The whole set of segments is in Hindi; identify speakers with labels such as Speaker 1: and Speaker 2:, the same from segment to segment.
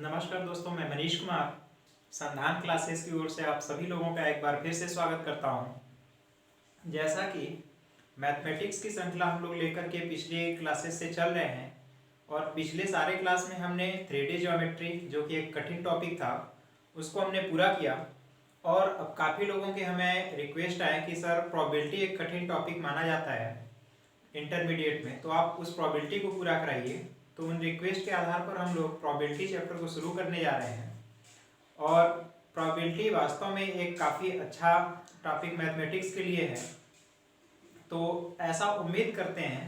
Speaker 1: नमस्कार दोस्तों, मैं मनीष कुमार संधान क्लासेस की ओर से आप सभी लोगों का एक बार फिर से स्वागत करता हूं। जैसा कि मैथमेटिक्स की श्रृंखला हम लोग लेकर के पिछले क्लासेस से चल रहे हैं और पिछले सारे क्लास में हमने 3D ज्योमेट्री जो कि एक कठिन टॉपिक था उसको हमने पूरा किया। और अब काफ़ी लोगों के हमें रिक्वेस्ट आया कि सर प्रोबेबिलिटी एक कठिन टॉपिक माना जाता है इंटरमीडिएट में, तो आप उस प्रोबेबिलिटी को पूरा कराइए। तो उन रिक्वेस्ट के आधार पर हम लोग प्रोबेबिलिटी चैप्टर को शुरू करने जा रहे हैं। और प्रोबेबिलिटी वास्तव में एक काफ़ी अच्छा टॉपिक मैथमेटिक्स के लिए है। तो ऐसा उम्मीद करते हैं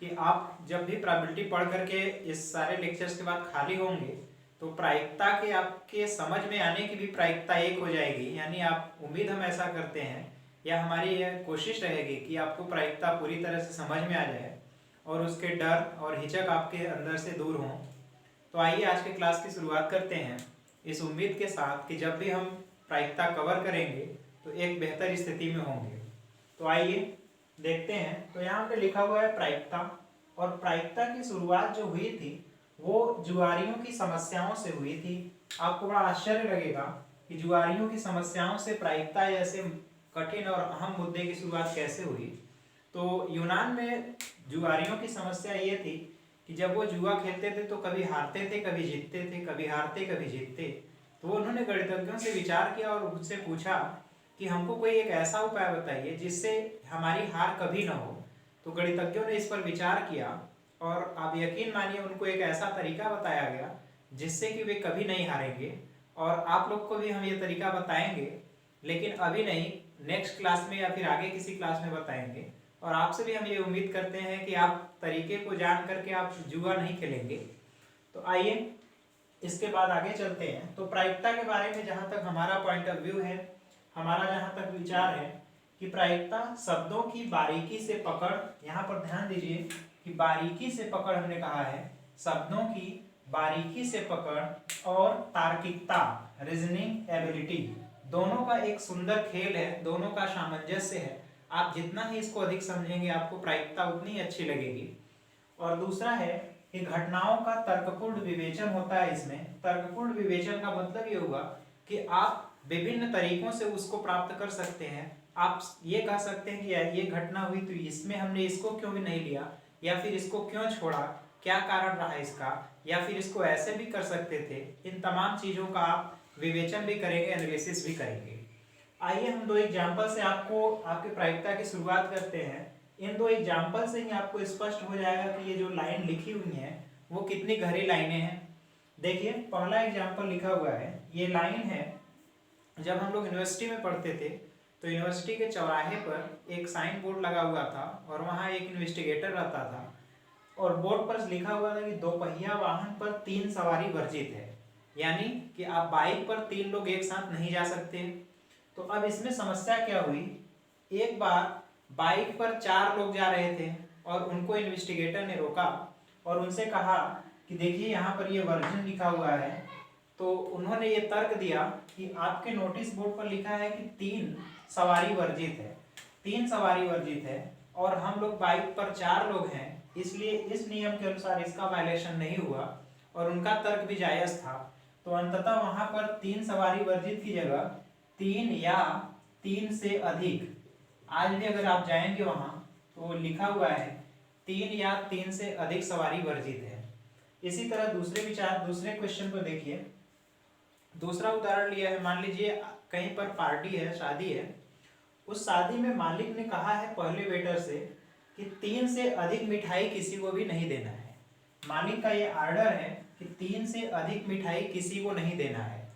Speaker 1: कि आप जब भी प्रोबेबिलिटी पढ़ करके इस सारे लेक्चर्स के बाद खाली होंगे तो प्रायिकता के आपके समझ में आने की भी प्रायिकता एक हो जाएगी। यानी आप उम्मीद हम ऐसा करते हैं या हमारी यह कोशिश रहेगी कि आपको प्रायिकता पूरी तरह से समझ में आ जाए और उसके डर और हिचक आपके अंदर से दूर हों। तो आइए आज के क्लास की शुरुआत करते हैं इस उम्मीद के साथ कि जब भी हम प्रायिकता कवर करेंगे तो एक बेहतर स्थिति में होंगे। तो आइए देखते हैं। तो यहाँ पे लिखा हुआ है प्रायिकता, और प्रायिकता की शुरुआत जो हुई थी वो जुआरियों की समस्याओं से हुई थी। आपको बड़ा आश्चर्य लगेगा कि जुआरियों की समस्याओं से प्रायिकता जैसे कठिन और अहम मुद्दे की शुरुआत कैसे हुई। तो यूनान में जुआरियों की समस्या ये थी कि जब वो जुआ खेलते थे तो कभी हारते थे कभी जीतते थे, कभी हारते कभी जीतते। तो उन्होंने गणितज्ञों से विचार किया और उनसे पूछा कि हमको कोई एक ऐसा उपाय बताइए जिससे हमारी हार कभी ना हो। तो गणितज्ञों ने इस पर विचार किया और आप यकीन मानिए उनको एक ऐसा तरीका बताया गया जिससे कि वे कभी नहीं हारेंगे। और आप लोग को भी हम ये तरीका बताएंगे, लेकिन अभी नहीं, नेक्स्ट क्लास में या फिर आगे किसी क्लास में बताएंगे। और आपसे भी हम ये उम्मीद करते हैं कि आप तरीके को जान करके आप जुआ नहीं खेलेंगे। तो आइए इसके बाद आगे चलते हैं। तो प्रायिकता के बारे में जहाँ तक हमारा पॉइंट ऑफ व्यू है, हमारा जहाँ तक विचार है कि प्रायिकता शब्दों की बारीकी से पकड़, यहाँ पर ध्यान दीजिए कि बारीकी से पकड़ हमने कहा है, शब्दों की बारीकी से पकड़ और तार्किकता, रीजनिंग एबिलिटी, दोनों का एक सुंदर खेल है, दोनों का सामंजस्य है। आप जितना ही इसको अधिक समझेंगे आपको प्रायिकता उतनी अच्छी लगेगी। और दूसरा है कि घटनाओं का तर्कपूर्ण विवेचन होता है। इसमें तर्कपूर्ण विवेचन का मतलब ये होगा कि आप विभिन्न तरीकों से उसको प्राप्त कर सकते हैं। आप ये कह सकते हैं कि ये घटना हुई तो इसमें हमने इसको क्यों भी नहीं लिया, या फिर इसको क्यों छोड़ा, क्या कारण रहा इसका, या फिर इसको ऐसे भी कर सकते थे। इन तमाम चीज़ों का आप विवेचन भी करेंगे, एनालिसिस भी करेंगे। आइए हम दो एग्जाम्पल से आपको आपकी प्रायिकता की शुरुआत करते हैं। इन दो एग्जाम्पल से ही आपको स्पष्ट हो जाएगा कि ये जो लाइन लिखी हुई है वो कितनी गहरी लाइनें हैं। देखिए पहला एग्जाम्पल लिखा हुआ है, ये लाइन है। जब हम लोग यूनिवर्सिटी में पढ़ते थे तो यूनिवर्सिटी के चौराहे पर एक साइन बोर्ड लगा हुआ था और वहाँ एक इन्वेस्टिगेटर रहता था और बोर्ड पर लिखा हुआ था कि दोपहिया वाहन पर 3 सवारी वर्जित है। यानी कि आप बाइक पर 3 लोग एक साथ नहीं जा सकते। तो अब इसमें समस्या क्या हुई, एक बार बाइक पर 4 लोग जा रहे थे और उनको इन्वेस्टिगेटर ने रोका और उनसे कहा कि देखिए यहाँ पर ये वर्जिन लिखा हुआ है। तो उन्होंने ये तर्क दिया कि आपके नोटिस बोर्ड पर लिखा है कि 3 सवारी वर्जित है, 3 सवारी वर्जित है और हम लोग बाइक पर 4 लोग हैं, इसलिए इस नियम के अनुसार इसका वायलेशन नहीं हुआ। और उनका तर्क भी जायज था। तो अंततः वहां पर 3 सवारी वर्जित की जगह 3 या 3 से अधिक, आज भी अगर आप जाएंगे वहां तो लिखा हुआ है 3 या 3 से अधिक सवारी वर्जित है। इसी तरह दूसरे क्वेश्चन को देखिए। दूसरा उदाहरण लिया है, मान लीजिए कहीं पर पार्टी है, शादी है। उस शादी में मालिक ने कहा है पहले वेटर से कि 3 से अधिक मिठाई किसी को भी नहीं देना है। मालिक का ये आर्डर है कि 3 से अधिक मिठाई किसी को नहीं देना है।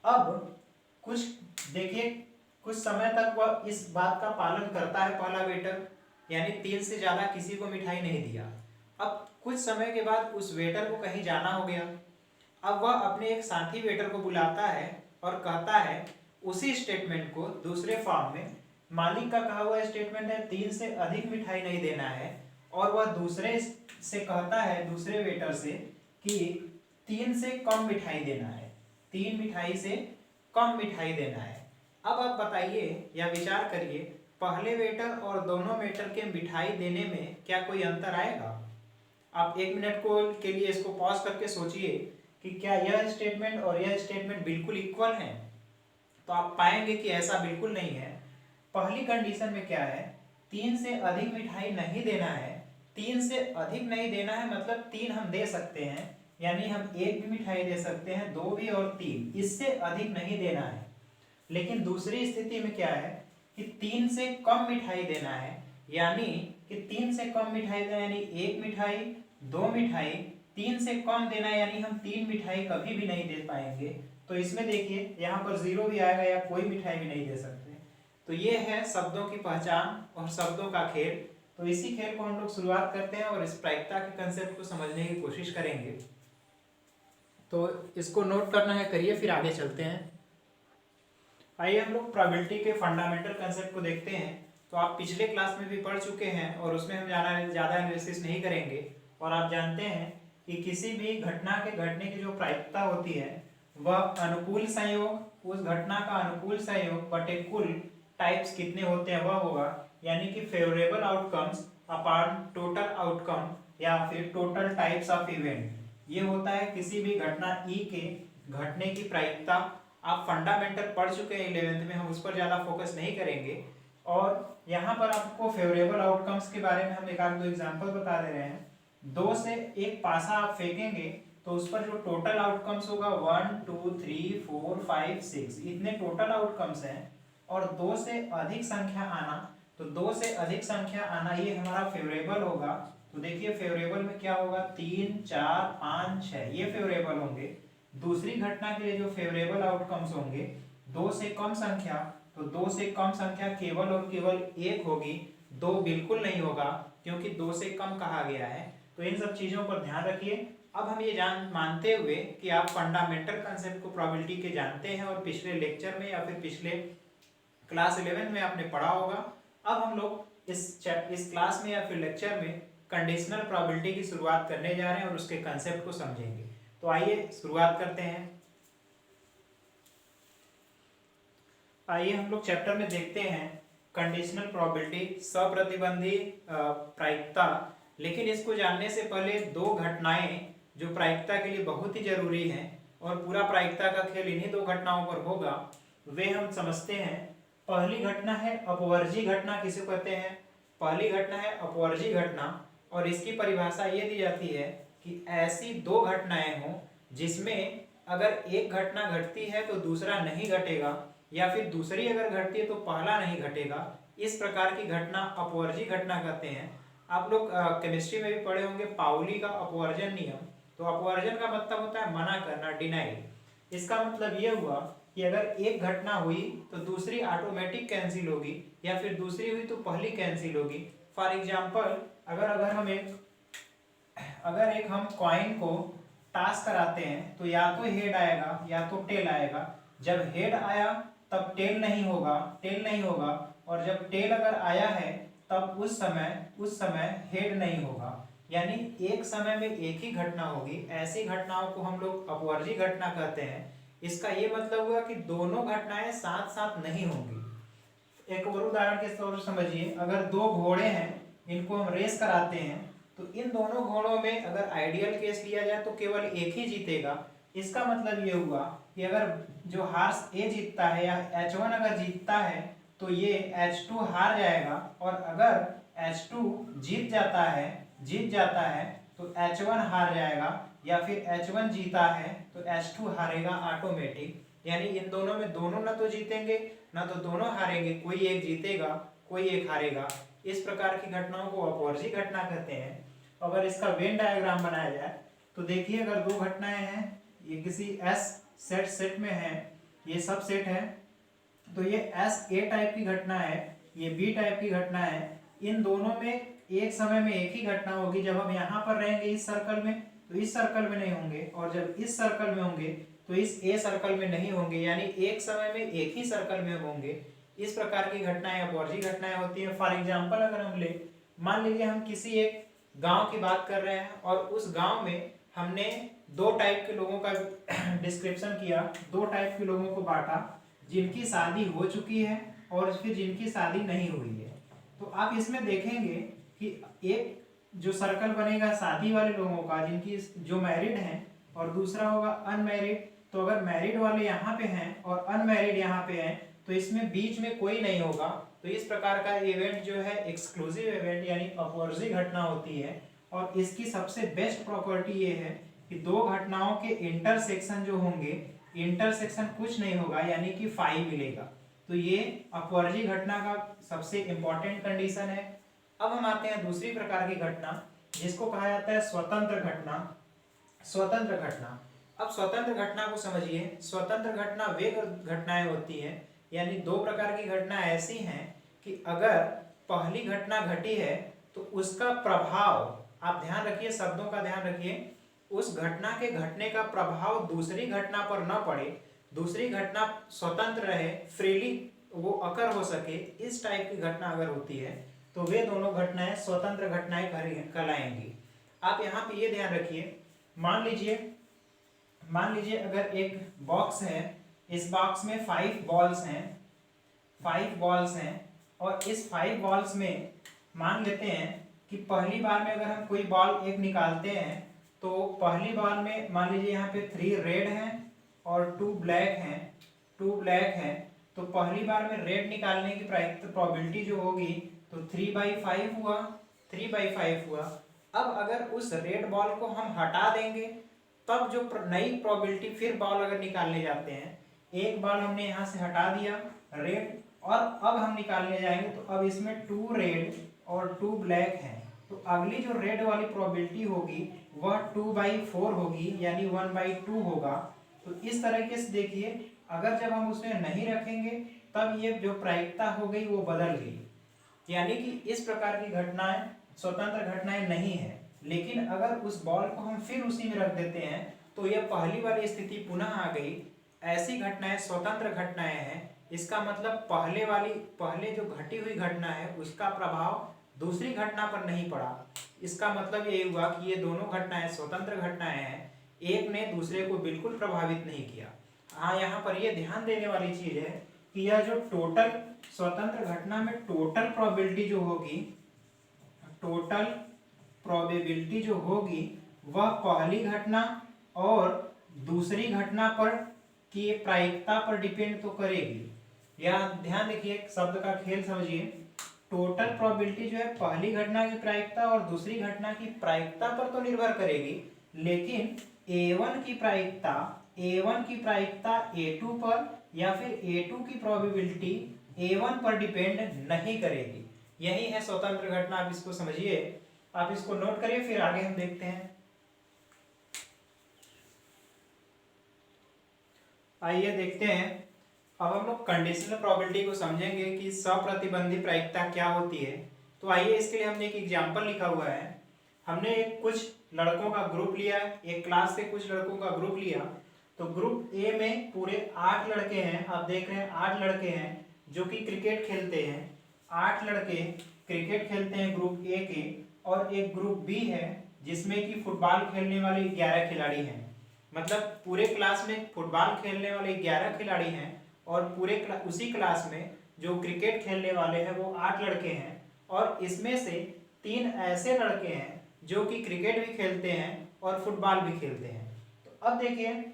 Speaker 1: अब कुछ देखिए, कुछ समय तक वह इस बात का पालन करता है पहला वेटर, यानी 3 से ज्यादा किसी को मिठाई नहीं दिया। अब कुछ समय के बाद उस वेटर को कहीं जाना हो गया। अब वह अपने एक साथी वेटर को बुलाता है और कहता है उसी स्टेटमेंट को दूसरे फॉर्म में, मालिक का कहा हुआ स्टेटमेंट है 3 से अधिक मिठाई नहीं देना है, और वह दूसरे से कहता है, दूसरे वेटर से, कि 3 से कम मिठाई देना है, 3 मिठाई से कम मिठाई देना है। अब आप बताइए या विचार करिए, पहले वेटर और दोनों वेटर के मिठाई देने में क्या कोई अंतर आएगा? आप 1 मिनट के लिए इसको पॉज करके सोचिए कि क्या यह स्टेटमेंट और यह स्टेटमेंट बिल्कुल इक्वल है, तो आप पाएंगे कि ऐसा बिल्कुल नहीं है। पहली कंडीशन में क्या है, 3 से अधिक मिठाई नहीं देना है। 3 से अधिक नहीं देना है मतलब 3 हम दे सकते हैं, यानी हम 1 भी मिठाई दे सकते हैं, 2 भी और 3, इससे अधिक नहीं देना है। लेकिन दूसरी स्थिति में क्या है कि 3 से कम मिठाई देना है, यानी कि 3 से कम मिठाई देना, यानी 1 मिठाई, 2 मिठाई, 3 से कम देना है, यानी हम 3 मिठाई कभी भी नहीं दे पाएंगे। तो इसमें देखिए यहाँ पर 0 भी आएगा या कोई मिठाई भी नहीं दे सकते। तो ये है शब्दों की पहचान और शब्दों का खेल। तो इसी खेल को हम लोग शुरुआत करते हैं और इस प्रायिकता के कंसेप्ट को समझने की कोशिश करेंगे। तो इसको नोट करना है, करिए, फिर आगे चलते हैं। आइए हम लोग प्रोबेबिलिटी के फंडामेंटल कंसेप्ट को देखते हैं। तो आप पिछले क्लास में भी पढ़ चुके हैं और उसमें हम ज़्यादा एनालिसिस नहीं करेंगे। और आप जानते हैं कि किसी भी घटना के घटने की जो प्रायिकता होती है वह अनुकूल संयोग, उस घटना का अनुकूल संयोग बटे कुल टाइप्स कितने होते हैं वह होगा, यानी कि favourable outcomes upon total outcome या फिर टोटल टाइप्स ऑफ इवेंट। ये होता है किसी भी घटना ई के घटने की प्रायिकता। आप फंडामेंटल पढ़ चुके हैं 11th में, हम उस पर ज़्यादा फोकस नहीं करेंगे। और यहाँ पर आपको फेवरेबल आउटकम्स के बारे में हम एक आध दो एग्जाम्पल बता दे रहे हैं। 2 से एक पासा आप फेंकेंगे तो उस पर जो टोटल आउटकम्स होगा 1 2 3 4 5 6, इतने टोटल आउटकम्स हैं। और 2 से अधिक संख्या आना, तो 2 से अधिक संख्या आना ये हमारा फेवरेबल होगा। तो देखिए फेवरेबल में क्या होगा, 3 4 5 6, ये फेवरेबल होंगे। दूसरी घटना के लिए जो फेवरेबल आउटकम्स होंगे 2 से कम संख्या, तो 2 से कम संख्या केवल और केवल 1 होगी, 2 बिल्कुल नहीं होगा क्योंकि 2 से कम कहा गया है। तो इन सब चीज़ों पर ध्यान रखिए। अब हम ये मानते हुए कि आप फंडामेंटल कंसेप्ट को प्रोबेबिलिटी के जानते हैं और पिछले लेक्चर में या फिर पिछले क्लास 11 में आपने पढ़ा होगा, अब हम लोग इस क्लास में या फिर लेक्चर में कंडीशनल प्रोबेबिलिटी की शुरुआत करने जा रहे हैं और उसके कंसेप्ट को समझेंगे। तो आइए शुरुआत करते हैं। आइए हम लोग चैप्टर में देखते हैं कंडीशनल प्रोबेबिलिटी, सप्रतिबंधी प्रायिकता। लेकिन इसको जानने से पहले दो घटनाएं जो प्रायिकता के लिए बहुत ही जरूरी हैं और पूरा प्रायिकता का खेल इन्हीं दो घटनाओं पर होगा, वे हम समझते हैं। पहली घटना है अपवर्जी घटना, किसे कहते हैं, पहली घटना है अपवर्जी घटना। और इसकी परिभाषा ये दी जाती है कि ऐसी दो घटनाएं हों जिसमें अगर एक घटना घटती है तो दूसरा नहीं घटेगा, या फिर दूसरी अगर घटती है तो पहला नहीं घटेगा। इस प्रकार की घटना अपवर्जी घटना कहते हैं। आप लोग केमिस्ट्री में भी पढ़े होंगे पाउली का अपवर्जन नियम। तो अपवर्जन का मतलब होता है मना करना, डिनाइल। इसका मतलब ये हुआ कि अगर एक घटना हुई तो दूसरी ऑटोमेटिक कैंसिल होगी, या फिर दूसरी हुई तो पहली कैंसिल होगी। फॉर एग्जाम्पल, अगर एक हम कॉइन को टास्क कराते हैं तो या तो हेड आएगा या तो टेल आएगा। जब हेड आया तब टेल नहीं होगा, और जब टेल अगर आया है तब उस समय हेड नहीं होगा। यानी एक समय में एक ही घटना होगी। ऐसी घटनाओं को हम लोग अपवर्जी घटना कहते हैं। इसका ये मतलब हुआ कि दोनों घटनाएं साथ साथ नहीं होंगी। एक और उदाहरण के तौर पर समझिए, अगर दो घोड़े हैं, इनको हम रेस कराते हैं, तो इन दोनों घोड़ों में अगर आइडियल केस लिया जाए तो केवल एक ही जीतेगा। इसका मतलब ये हुआ कि अगर जो हार्स ए जीतता है या H1 अगर जीतता है तो ये H2 हार जाएगा, और अगर H2 जीत जाता है तो H1 हार जाएगा, या फिर H1 जीता है तो H2 हारेगा ऑटोमेटिक। यानी इन दोनों में दोनों ना तो जीतेंगे ना तो दोनों हारेंगे, कोई एक जीतेगा कोई एक हारेगा। इस प्रकार की घटनाओं को अपवर्जी घटना कहते हैं। अगर इसका वेन डायग्राम बनाया जाए तो देखिए, अगर दो घटनाएं हैं, ये किसी एस सेट में है, ये सब सेट है, तो ये एस ए टाइप की घटना है, ये बी टाइप की घटना है। इन दोनों में एक समय में एक ही घटना होगी। जब हम यहाँ पर रहेंगे इस सर्कल में तो इस सर्कल में नहीं होंगे, और जब इस सर्कल में होंगे तो इस ए सर्कल में नहीं होंगे, यानी एक समय में एक ही सर्कल में होंगे। इस प्रकार की घटनाएं अपवर्जी घटनाएं होती है। फॉर एग्जाम्पल, अगर हम ले मान लीजिए हम किसी एक गांव की बात कर रहे हैं और उस गांव में हमने दो टाइप के लोगों का डिस्क्रिप्शन किया, दो टाइप के लोगों को बांटा, जिनकी शादी हो चुकी है और फिर जिनकी शादी नहीं हुई है। तो आप इसमें देखेंगे कि एक जो सर्कल बनेगा शादी वाले लोगों का, जिनकी जो मैरिड हैं, और दूसरा होगा अनमैरिड। तो अगर मैरिड वाले यहाँ पे हैं और अनमैरिड यहाँ पे हैं तो इसमें बीच में कोई नहीं होगा। तो इस प्रकार का इवेंट जो है एक्सक्लूसिव इवेंट यानी अपवर्जी घटना होती है। और इसकी सबसे बेस्ट प्रॉपर्टी ये है कि दो घटनाओं के इंटरसेक्शन जो होंगे, इंटरसेक्शन कुछ नहीं होगा यानी कि 5 मिलेगा। तो ये अपवर्जी घटना का सबसे इंपॉर्टेंट कंडीशन है। अब हम आते हैं दूसरी प्रकार की घटना जिसको कहा जाता है स्वतंत्र घटना। स्वतंत्र घटना, अब स्वतंत्र घटना को समझिए। स्वतंत्र घटना वे घटनाएं होती हैं यानी दो प्रकार की घटना ऐसी हैं कि अगर पहली घटना घटी है तो उसका प्रभाव, आप ध्यान रखिए, शब्दों का ध्यान रखिए, उस घटना के घटने का प्रभाव दूसरी घटना पर न पड़े, दूसरी घटना स्वतंत्र रहे, फ्रीली वो अकर हो सके, इस टाइप की घटना अगर होती है तो वे दोनों घटनाएं स्वतंत्र घटनाएं कहलाएंगी। आप यहाँ पे ये ध्यान रखिए, मान लीजिए अगर एक बॉक्स है, इस बॉक्स में 5 बॉल्स हैं, 5 बॉल्स हैं और इस 5 बॉल्स में मान लेते हैं कि पहली बार में अगर हम कोई बॉल एक निकालते हैं तो पहली बॉल में मान लीजिए यहाँ पे 3 रेड हैं और 2 ब्लैक हैं, 2 ब्लैक हैं। तो पहली बार में रेड निकालने की प्रोबेबिलिटी जो होगी तो 3/5 हुआ, 3/5 हुआ। अब अगर उस रेड बॉल को हम हटा देंगे तब जो नई प्रोबेबिलिटी, फिर बॉल अगर निकालने जाते हैं, एक बॉल हमने यहाँ से हटा दिया रेड और अब हम निकालने जाएंगे तो अब इसमें 2 रेड और 2 ब्लैक हैं। तो अगली जो रेड वाली प्रोबेबिलिटी होगी वह 2/4 होगी यानी 1/2 होगा। तो इस तरीके से देखिए, अगर जब हम उसमें नहीं रखेंगे तब ये जो प्रायिकता हो गई वो बदल गई, यानी कि इस प्रकार की घटनाएं स्वतंत्र घटनाएं नहीं है। लेकिन अगर उस बॉल को हम फिर उसी में रख देते हैं तो यह पहली वाली स्थिति पुनः आ गई। ऐसी घटनाएं स्वतंत्र घटनाएं हैं। इसका मतलब पहले जो घटी हुई घटना है उसका प्रभाव दूसरी घटना पर नहीं पड़ा। इसका मतलब ये हुआ कि ये दोनों घटनाएं स्वतंत्र घटनाएं हैं, एक ने दूसरे को बिल्कुल प्रभावित नहीं किया। हाँ, यहाँ पर यह ध्यान देने वाली चीज है कि यह जो टोटल स्वतंत्र घटना में टोटल प्रोबेबिलिटी जो होगी, टोटल प्रोबेबिलिटी जो होगी वह पहली घटना और दूसरी घटना पर की प्रायिकता पर डिपेंड तो करेगी। यहाँ ध्यान देखिए, शब्द का खेल समझिए। टोटल प्रोबेबिलिटी जो है पहली घटना की प्रायिकता और दूसरी घटना की प्रायिकता पर तो निर्भर करेगी, लेकिन A1 की प्रायिकता A2 पर या फिर A2 की प्रोबेबिलिटी A1 पर डिपेंड नहीं करेगी। यही है स्वतंत्र घटना। आप इसको समझिए, आप इसको नोट करिए, फिर आगे हम देखते हैं। आइए देखते हैं। अब हम लोग कंडीशनल प्रोबेबिलिटी को समझेंगे कि सप्रतिबंधी प्रायिकता क्या होती है। तो आइए, इसके लिए हमने एक एग्जाम्पल लिखा हुआ है। हमने कुछ लड़कों का ग्रुप लिया, एक क्लास से कुछ लड़कों का ग्रुप लिया। तो ग्रुप ए में पूरे 8 लड़के हैं। आप देख रहे हैं 8 लड़के हैं जो कि क्रिकेट खेलते हैं। 8 लड़के क्रिकेट खेलते हैं ग्रुप ए के, और एक ग्रुप बी है जिसमें कि फुटबॉल खेलने वाले 11 खिलाड़ी हैं। मतलब पूरे क्लास में फुटबॉल खेलने वाले 11 खिलाड़ी हैं और उसी क्लास में जो क्रिकेट खेलने वाले हैं वो 8 लड़के हैं। और इसमें से 3 ऐसे लड़के हैं जो कि क्रिकेट भी खेलते हैं और फुटबॉल भी खेलते हैं। तो अब देखिए,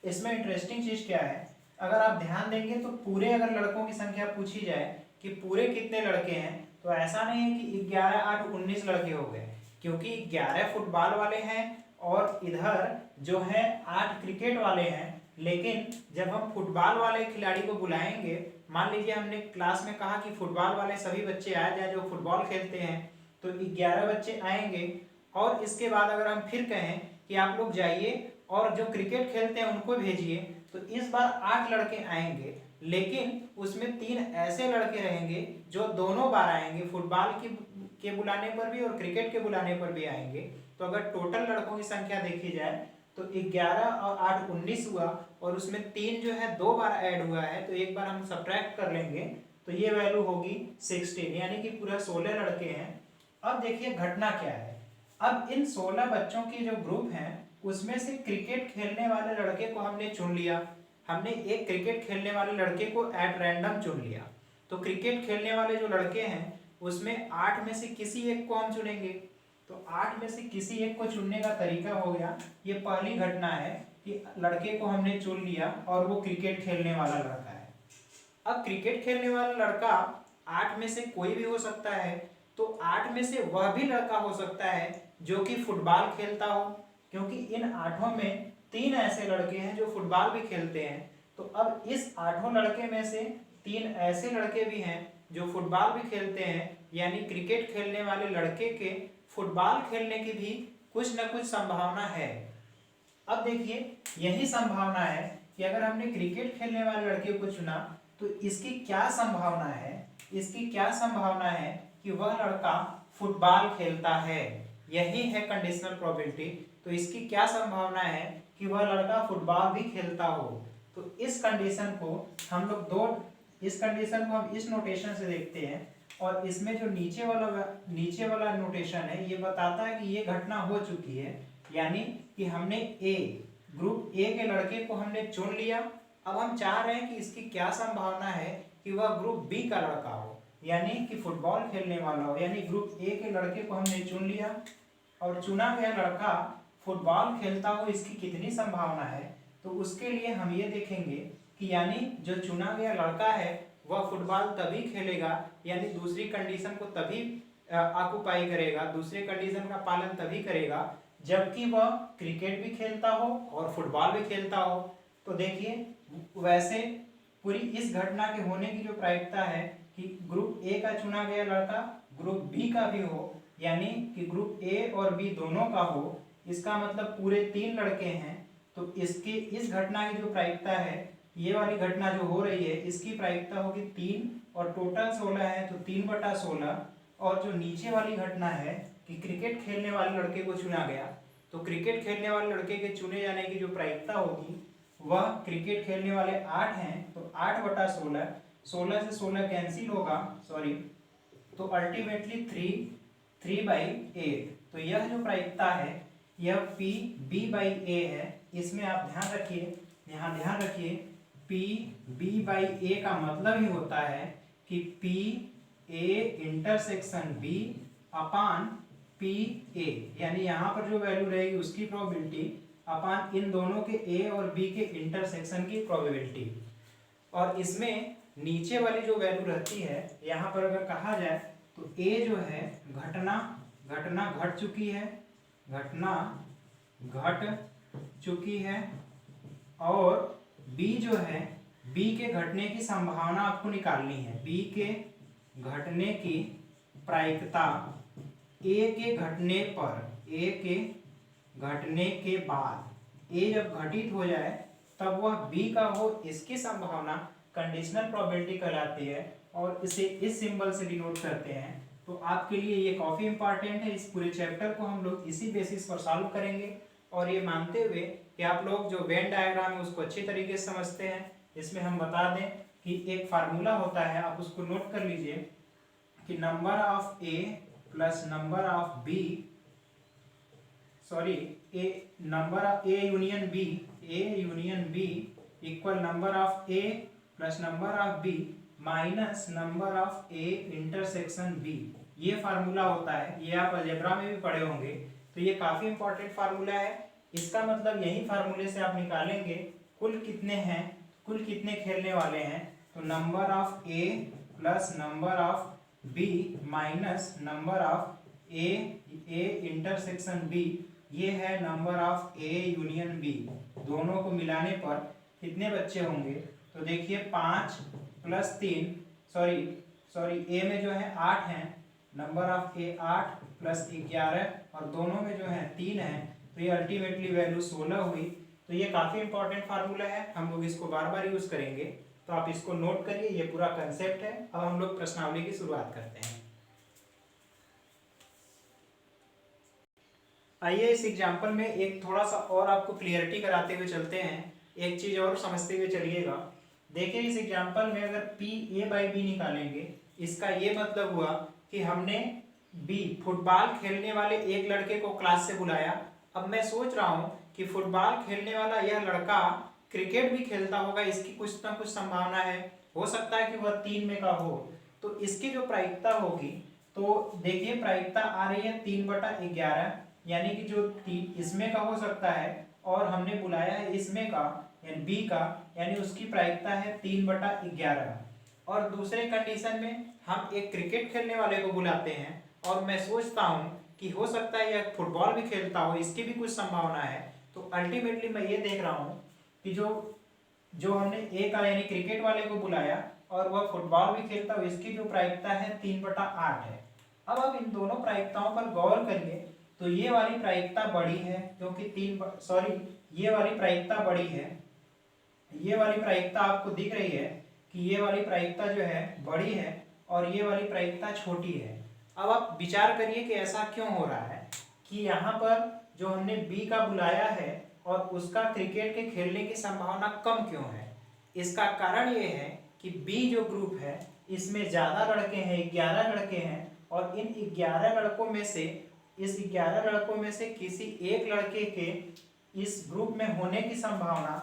Speaker 1: इसमें इंटरेस्टिंग चीज़ क्या है। अगर आप ध्यान देंगे तो पूरे अगर लड़कों की संख्या पूछी जाए कि पूरे कितने लड़के हैं, तो ऐसा नहीं है कि 11 8 19 लड़के हो गए, क्योंकि 11 फुटबॉल वाले हैं और इधर जो है 8 क्रिकेट वाले हैं। लेकिन जब हम फुटबॉल वाले खिलाड़ी को बुलाएंगे, मान लीजिए हमने क्लास में कहा कि फुटबॉल वाले सभी बच्चे आ जाए जो फुटबॉल खेलते हैं, तो 11 बच्चे आएंगे। और इसके बाद अगर हम फिर कहें कि आप लोग जाइए और जो क्रिकेट खेलते हैं उनको भेजिए, तो इस बार 8 लड़के आएंगे, लेकिन उसमें 3 ऐसे लड़के रहेंगे जो दोनों बार आएंगे, फुटबॉल के बुलाने पर भी और क्रिकेट के बुलाने पर भी आएंगे। तो अगर टोटल लड़कों की संख्या देखी जाए तो 11 और 8 19 हुआ, और उसमें 3 जो है 2 बार ऐड हुआ है, तो एक बार हम सब्ट्रैक्ट कर लेंगे तो ये वैल्यू होगी 16, यानी कि पूरा 16 लड़के हैं। अब देखिए घटना क्या है। अब इन 16 बच्चों की जो ग्रुप है उसमें से क्रिकेट खेलने वाले लड़के को हमने चुन लिया। हमने एक क्रिकेट खेलने वाले लड़के को एट रैंडम चुन लिया। तो क्रिकेट खेलने वाले जो लड़के हैं उसमें 8 में से किसी एक को हम चुनेंगे। तो 8 में से किसी एक को चुनने का तरीका हो गया। ये पहली घटना है कि लड़के को हमने चुन लिया और वो क्रिकेट खेलने वाला लड़का है। अब क्रिकेट खेलने वाला लड़का 8 में से कोई भी हो सकता है, तो 8 में से वह भी लड़का हो सकता है जो कि फुटबॉल खेलता हो, क्योंकि इन 8 में 3 ऐसे लड़के हैं जो फुटबॉल भी खेलते हैं। तो अब इस 8 लड़के में से 3 ऐसे लड़के भी हैं जो फुटबॉल भी खेलते हैं, यानी क्रिकेट खेलने वाले लड़के के फुटबॉल खेलने की भी कुछ न कुछ संभावना है। अब देखिए, यही संभावना है कि अगर हमने क्रिकेट खेलने वाले लड़के को चुना तो इसकी क्या संभावना है, इसकी क्या संभावना है कि वह लड़का फुटबॉल खेलता है। यही है कंडीशनल प्रोबेबिलिटी। तो इसकी क्या संभावना है कि वह लड़का फुटबॉल भी खेलता हो। तो इस कंडीशन को हम लोग इस कंडीशन को हम इस नोटेशन से देखते हैं, और इसमें जो नीचे वाला नोटेशन है ये बताता है कि ये घटना हो चुकी है, यानी कि हमने ग्रुप ए के लड़के को हमने चुन लिया। अब हम चाह रहे हैं कि इसकी क्या संभावना है कि वह ग्रुप बी का लड़का हो, यानी कि फुटबॉल खेलने वाला हो। यानी ग्रुप ए के लड़के को हमने चुन लिया और चुना गया लड़का फुटबॉल खेलता हो, इसकी कितनी संभावना है। तो उसके लिए हम ये देखेंगे कि यानी जो चुना गया लड़का है वह फुटबॉल तभी खेलेगा, यानी दूसरी कंडीशन को तभी ऑक्युपाई करेगा, दूसरे कंडीशन का पालन तभी करेगा जबकि वह क्रिकेट भी खेलता हो और फुटबॉल भी खेलता हो। तो देखिए, वैसे पूरी इस घटना के होने की जो प्रायिकता है कि ग्रुप ए का चुना गया लड़का ग्रुप बी का भी हो, यानी कि ग्रुप ए और बी दोनों का हो, इसका मतलब पूरे 3 लड़के हैं। तो इसके इस घटना की जो प्रायिकता है, ये वाली घटना जो हो रही है इसकी प्रायिकता होगी 3 और टोटल 16 है, तो 3/16। और जो नीचे वाली घटना है कि क्रिकेट खेलने वाले लड़के को चुना गया, तो क्रिकेट खेलने वाले लड़के के चुने जाने की जो प्रायिकता होगी वह क्रिकेट खेलने वाले 8 हैं, तो 8/16, 16 से 16 कैंसिल होगा, सॉरी, तो अल्टीमेटली 3/8। तो यह जो प्रायिकता है यह PB/A है। इसमें आप ध्यान रखिए, यहाँ ध्यान रखिए, PB/A का मतलब ही होता है कि PA∩B अपान PA, यानी यहाँ पर जो वैल्यू रहेगी उसकी प्रोबेबिलिटी अपान इन दोनों के A और B के इंटरसेक्शन की प्रोबेबिलिटी। और इसमें नीचे वाली जो वैल्यू रहती है, यहाँ पर अगर कहा जाए तो A जो है घटना घट चुकी है, घटना घट चुकी है, और B जो है, B के घटने की संभावना आपको निकालनी है। B के घटने की प्रायिकता A के घटने पर, A के घटने के बाद A जब घटित हो जाए तब वह B का हो, इसकी संभावना कंडीशनल प्रोबेबिलिटी कहलाती है, और इसे इस सिंबल से डिनोट करते हैं। तो आपके लिए ये काफ़ी इंपॉर्टेंट है। इस पूरे चैप्टर को हम लोग इसी बेसिस पर सॉल्व करेंगे, और ये मानते हुए कि आप लोग जो वेन डायग्राम है उसको अच्छी तरीके से समझते हैं। इसमें हम बता दें कि एक फार्मूला होता है, आप उसको नोट कर लीजिए कि number of A plus number of B, sorry, number of A union B equal number of A plus number of B minus number of A intersection B। ये फार्मूला होता है, ये आप अलजेब्रा में भी पढ़े होंगे। तो ये काफी इंपॉर्टेंट फार्मूला है। इसका मतलब यही फार्मूले से आप निकालेंगे कुल कितने हैं, कुल कितने खेलने वाले हैं। तो number of A plus number of B minus number of A intersection B, ये है number of A union B। दोनों को मिलाने पर कितने बच्चे होंगे। तो देखिए 5 + 3, सॉरी A में जो है 8 हैं, नंबर ऑफ A 8 + 11, और दोनों में जो है 3 है, तो ये अल्टीमेटली वैल्यू 16 हुई। तो ये काफ़ी इंपॉर्टेंट फार्मूला है, हम लोग इसको बार बार यूज़ करेंगे। तो आप इसको नोट करिए, ये पूरा कंसेप्ट है। अब हम लोग प्रश्नावली की शुरुआत करते हैं। आइए इस एग्जाम्पल में एक थोड़ा सा और आपको क्लियरिटी कराते हुए चलते हैं, एक चीज़ और समझते हुए चलिएगा। देखिए इस एग्जाम्पल में अगर PA/B निकालेंगे, इसका ये मतलब हुआ कि हमने फुटबॉल खेलने वाले एक लड़के को क्लास से बुलाया। अब मैं सोच रहा हूँ कि फुटबॉल खेलने वाला यह लड़का क्रिकेट भी खेलता होगा, इसकी कुछ ना कुछ संभावना है, हो सकता है कि वह 3 में का हो। तो इसकी जो प्रायिकता होगी तो देखिए प्रायिकता आ रही है 3/11, यानी कि जो इसमें का हो सकता है और हमने बुलाया है इसमें का यानी बी का, यानी उसकी प्रायिकता है 3/11। और दूसरे कंडीशन में हम एक क्रिकेट खेलने वाले को बुलाते हैं और मैं सोचता हूँ कि हो सकता है यह फुटबॉल भी खेलता हो, इसकी भी कुछ संभावना है। तो अल्टीमेटली मैं ये देख रहा हूँ कि जो जो हमने ए का यानी क्रिकेट वाले को बुलाया और वह फुटबॉल भी खेलता हो, इसकी जो प्रायिकता है 3/8 है। अब आप इन दोनों प्रायिकताओं पर गौर करिए तो ये वाली प्रायिकता बड़ी है, क्योंकि ये वाली प्रायिकता बड़ी है। ये वाली प्रायिकता आपको दिख रही है कि ये वाली प्रायिकता जो है बड़ी है और ये वाली प्रायिकता छोटी है। अब आप विचार करिए कि ऐसा क्यों हो रहा है कि यहाँ पर जो हमने बी का बुलाया है और उसका क्रिकेट के खेलने की संभावना कम क्यों है। इसका कारण ये है कि बी जो ग्रुप है इसमें ज़्यादा लड़के हैं, 11 लड़के हैं, और इन 11 लड़कों में से इस 11 लड़कों में से किसी एक लड़के के इस ग्रुप में होने की संभावना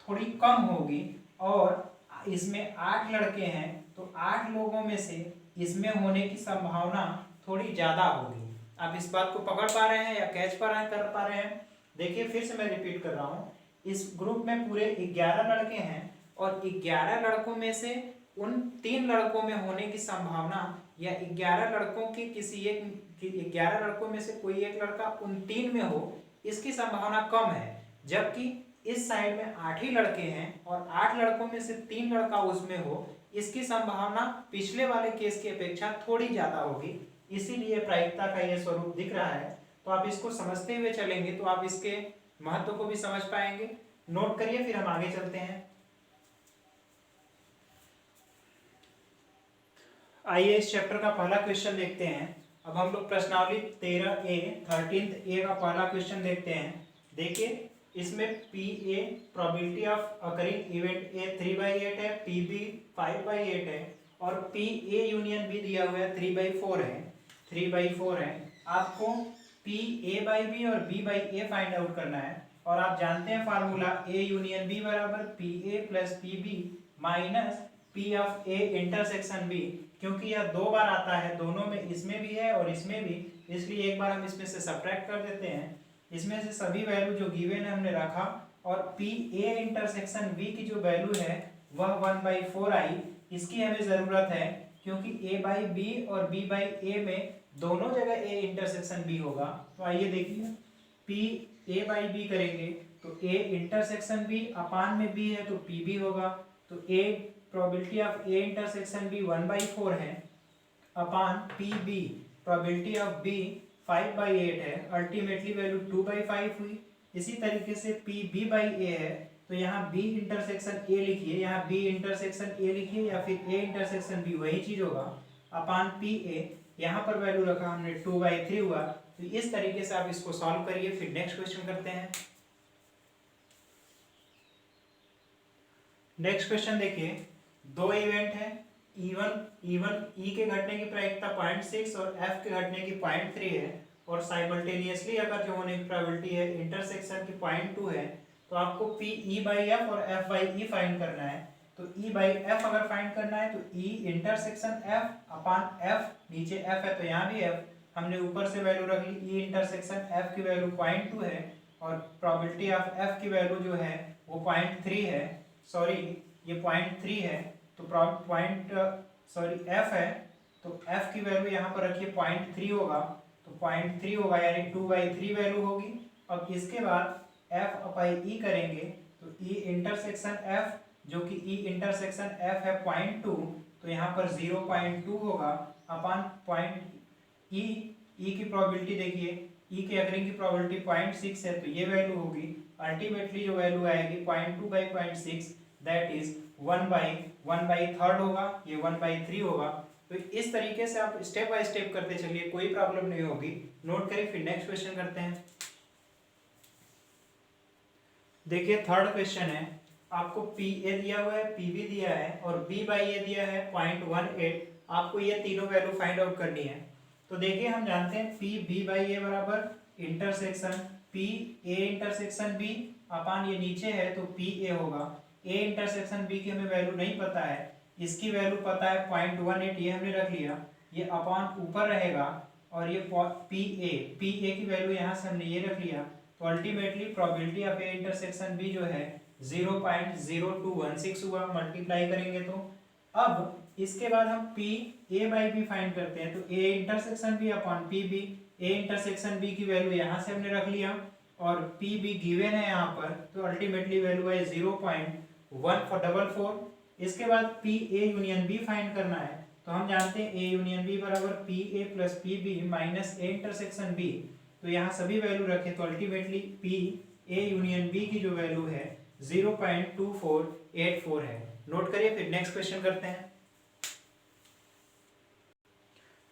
Speaker 1: थोड़ी कम होगी। और इसमें 8 लड़के हैं तो 8 लोगों में से इसमें होने की संभावना थोड़ी ज़्यादा होगी। आप इस बात को पकड़ पा रहे हैं या कैच कर पा रहे हैं। देखिए फिर से मैं रिपीट कर रहा हूँ, इस ग्रुप में पूरे 11 लड़के हैं और 11 लड़कों में से उन 3 लड़कों में होने की संभावना या 11 लड़कों की किसी एक 11 लड़कों में से कोई एक लड़का उन 3 में हो, इसकी संभावना कम है। जबकि इस साइड में 8 ही लड़के हैं और 8 लड़कों में से 3 लड़का उसमें हो, इसकी संभावना पिछले वाले केस की अपेक्षा थोड़ी ज्यादा होगी। इसीलिए प्रायिकता का यह स्वरूप दिख रहा है। तो आप इसको समझते हुए चलेंगे तो आप इसके महत्व को भी समझ पाएंगे। नोट करिए, फिर हम आगे चलते हैं। आइए इस चैप्टर का पहला क्वेश्चन देखते हैं। अब हम लोग प्रश्नावली 13A 13A का पहला क्वेश्चन देखते हैं। देखिए इसमें PA probability of occurring event A 3/8 है, PB 5/8 है और PA यूनियन B दिया हुआ है 3/4 है। 3/4 है। आपको PA/B और B/A फाइंड आउट करना है और आप जानते हैं फार्मूला A यूनियन B बराबर PA plus PB minus P of A intersection B। क्योंकि यह 2 बार आता है, दोनों में, इसमें भी है और इसमें भी, इसलिए एक बार हम इसमें से सब्ट्रैक्ट कर देते हैं। इसमें से सभी वैल्यू जो गिवन है हमने रखा और PA इंटरसेक्शन B की जो वैल्यू है वह 1/4 आई। इसकी हमें ज़रूरत है क्योंकि A/B और B/A में दोनों जगह A इंटरसेक्शन B होगा। तो आइए देखिए, P A/B करेंगे तो A इंटरसेक्शन B अपान में B है तो PB होगा। तो A probability of A intersection B 1/4 है अपान PB प्रोबेबिलिटी ऑफ B 5/8 है। अल्टीमेटली वैल्यू 2/5 हुई। इसी तरीके से PB/A है तो यहाँ B इंटरसेक्शन A लिखिए, यहाँ B इंटरसेक्शन A लिखिए या फिर A इंटरसेक्शन B, वही चीज होगा अपान PA। यहाँ पर वैल्यू रखा हमने 2/3 हुआ। तो इस तरीके से आप इसको सॉल्व करिए। फिर नेक्स्ट क्वेश्चन करते हैं। नेक्स्ट क्वेश्चन देखिए, 2 इवेंट है, E के घटने की प्रायिकता 0.6 और F के घटने की 0.3 है और साइमल्टेनियसली अगर जो होने की प्रोबेबिलिटी है इंटरसेक्शन की 0.2 है। तो आपको PE/F और F/E फाइंड करना है। तो E/F अगर फाइंड करना है तो E इंटरसेक्शन F अपान F, नीचे F है तो यहाँ भी F, हमने ऊपर से वैल्यू रख ली। E इंटरसेक्शन F की वैल्यू 0.2 है और प्रोबेबिलिटी ऑफ F की वैल्यू जो है वो 0.3 है, सॉरी ये 0.3 है। तो F है तो F की वैल्यू यहाँ पर रखिए 0.3 होगा, तो 0.3 होगा यानी 2/3 वैल्यू होगी। अब इसके बाद F/E करेंगे तो E इंटरसेक्शन F जो कि E इंटरसेक्शन F है 0.2, तो यहाँ पर 0.2 होगा अपान E की प्रोबेबिलिटी देखिए, E के अकरिंग की प्रोबेबिलिटी 0.6 है तो ये वैल्यू होगी। अल्टीमेटली जो वैल्यू आएगी 0.2/0.6 दैट इज 1/3 होगा, ये 1/3 होगा। तो इस तरीके से आप स्टेप बाय स्टेप करते चलिए, कोई प्रॉब्लम नहीं होगी। नोट करिए, फिर नेक्स्ट क्वेश्चन करते हैं। देखिए थर्ड क्वेश्चन है, आपको PA दिया हुआ है, PB दिया है और B/A दिया है 0.18। आपको ये तीनों वैल्यू फाइंड आउट करनी है। तो देखिए हम जानते हैं PB/A बराबर इंटरसेक्शन PA इंटरसेक्शन B अपान ये नीचे है तो PA होगा। A इंटरसेक्शन B की हमें वैल्यू नहीं पता है, इसकी वैल्यू पता है 0.18, ये हमने रख लिया। ये अपॉन ऊपर रहेगा और ये पी ए की वैल्यू यहाँ से हमने ये रख लिया, तो ultimately probability of A intersection B जो है 0.0216 हुआ मल्टीप्लाई करेंगे तो। अब इसके बाद हम P A by B find करते हैं, तो A intersection B upon P B, A intersection B की वैल्यू यहाँ से हमने रख लिया और पी बी गिवन है यहाँ पर, तो अल्टीमेटली वैल्यू है 0.1444। इसके बाद P A union B find करना है, तो हम जानते हैं ए यूनियन बी बराबर P A plus P B minus A intersection B, तो यहाँ सभी वैल्यू रखे तो ultimately P A union B की जो वैल्यू है 0.2484 है। नोट करिए, फिर नेक्स्ट क्वेश्चन करते हैं।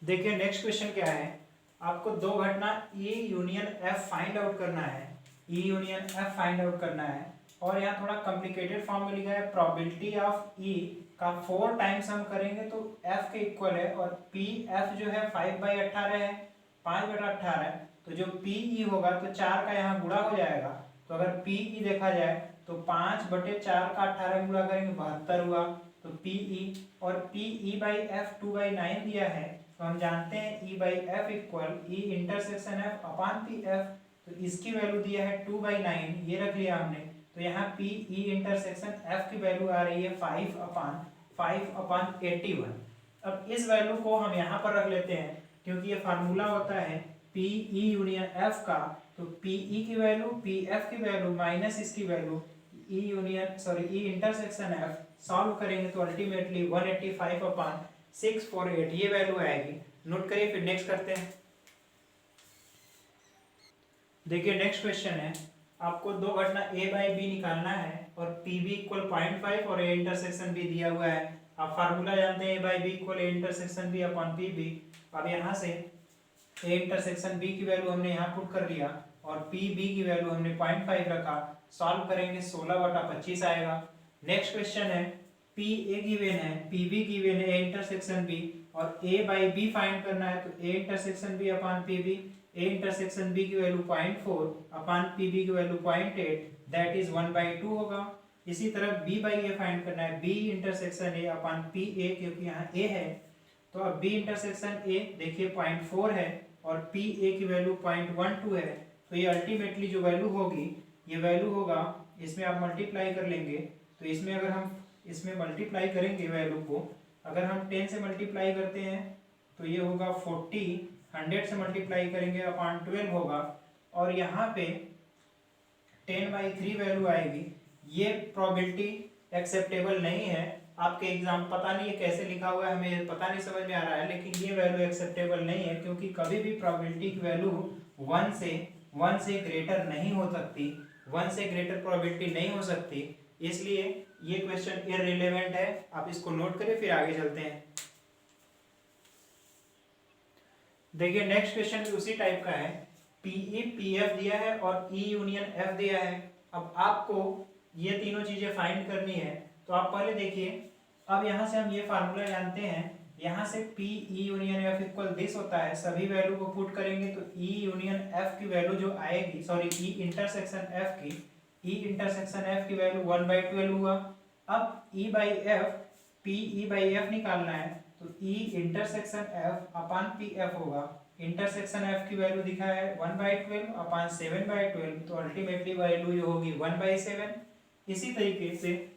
Speaker 1: देखिए नेक्स्ट क्वेश्चन क्या है, आपको दो घटना E union F find out करना है, E union F find out करना है, और यहाँ थोड़ा कॉम्प्लिकेटेड फॉर्म में लिखा है प्रोबेबिलिटी ऑफ E का 4 टाइम्स हम करेंगे तो F के इक्वल है, और PF जो है 5/18 है, 5/18 है, तो जो PE होगा तो 4 का यहाँ गुणा हो जाएगा, तो अगर PE देखा जाए तो 5/4 का 18 गुणा करेंगे 72 हुआ, तो PE, और PE/F 2/9 दिया है, तो हम जानते हैं E/F equal E intersection F upon PF, तो इसकी वैल्यू दिया है 2/9, ये रख लिया हमने, तो यहाँ PE इंटरसेक्शन F की वैल्यू आ रही है 5/81। अब इस वैल्यू को हम यहाँ पर रख लेते हैं, क्योंकि ये फार्मूला होता है PE यूनियन F का, तो PE की वैल्यू PF की वैल्यू माइनस इसकी value E intersection F solve करेंगे तो अल्टीमेटली 185/648 ये वैल्यू आएगी। नोट करिए, फिर नेक्स्ट करते हैं। देखिए नेक्स्ट क्वेश्चन है, आपको दो घटना A बाई बी निकालना है और PB इक्वल 0.5 और A इंटरसेक्शन B दिया हुआ है। आप फार्मूला जानते हैं A by B equal A intersection B upon PB। अब यहाँ से A इंटरसेक्शन B की वैल्यू हमने यहाँ पुट कर दिया और PB की वैल्यू हमने 0.5 रखा, सॉल्व करेंगे 16/25 आएगा। नेक्स्ट क्वेश्चन है, PA गिवन है, PB गिवन है, A इंटरसेक्शन B, और A बाई B फाइंड करना है, तो A intersection B upon PB, A intersection B की वैल्यू 0.4 अपॉन PB की वैल्यू 0.8, दैट इज 1/2 होगा। इसी तरह B बाई A फाइंड करना है, B intersection A upon PA, क्योंकि यहाँ A है, तो अब B इंटरसेक्शन A देखिए 0.4 है और PA की वैल्यू 0.12 है, तो ये अल्टीमेटली जो वैल्यू होगी, ये वैल्यू होगा, इसमें आप मल्टीप्लाई कर लेंगे, तो इसमें अगर हम इसमें मल्टीप्लाई करेंगे वैल्यू को, अगर हम 10 से मल्टीप्लाई करते हैं तो ये होगा 40, 100 से मल्टीप्लाई करेंगे अपॉन 12 होगा, और यहाँ पे 10/3 वैल्यू आएगी। ये प्रोबेबिलिटी एक्सेप्टेबल नहीं है, आपके एग्जाम पता नहीं है कैसे लिखा हुआ है, हमें पता नहीं समझ में आ रहा है, लेकिन ये वैल्यू एक्सेप्टेबल नहीं है, क्योंकि कभी भी प्रोबेबिलिटी की वैल्यू 1 से ग्रेटर नहीं हो सकती, 1 से ग्रेटर प्रोबेबिलिटी नहीं हो सकती, इसलिए ये क्वेश्चन इररिलेवेंट है। आप इसको नोट करिए, फिर आगे चलते हैं। देखिए नेक्स्ट क्वेश्चन भी उसी टाइप का है, PE PF दिया है और E यूनियन F दिया है। अब आपको ये तीनों चीजें फाइंड करनी है, तो आप पहले देखिए, अब यहाँ से हम ये फार्मूला जानते हैं, यहाँ से PE union F equal this होता है, सभी वैल्यू को पुट करेंगे तो E यूनियन F की वैल्यू जो आएगी, सॉरी E इंटरसेक्शन F की वैल्यू 1/12 हुआ। अब E by F PE by F निकालना है, तो E intersection F upon PF होगा, इंटरसेक्शन F की वैल्यू दिखा है 1/12 अपॉन 7/12, तो अल्टीमेटली वैल्यू जो होगी 1/7। इसी तरीके से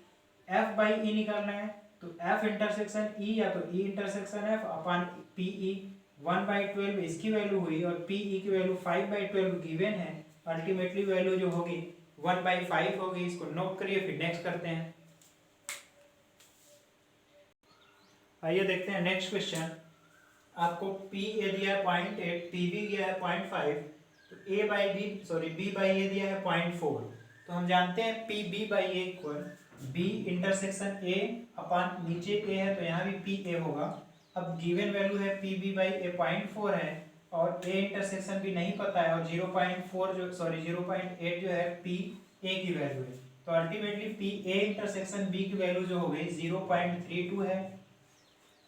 Speaker 1: F बाई E निकालना है, तो F इंटरसेक्शन E या तो E intersection F upon PE 1/12 इसकी वैल्यू हुई, और PE की वैल्यू 5/12 गिवन है, अल्टीमेटली वैल्यू जो होगी 1/5 होगी। इसको नोट करिए, फिर नेक्स्ट करते हैं। आइए देखते हैं नेक्स्ट क्वेश्चन, आपको PA दिया है 0.8, PB दिया है 0.5, तो B बाई A दिया है 0.4, तो हम जानते हैं PB by A equal B intersection A upon नीचे A है, तो यहाँ भी PA होगा। अब गिवन वैल्यू है PB बाई A 0.4 है, और A इंटरसेक्शन भी नहीं पता है, और 0.8 जो है PA की वैल्यू है, तो अल्टीमेटली PA इंटरसेक्शन B की वैल्यू जो हो गई 0.32 है।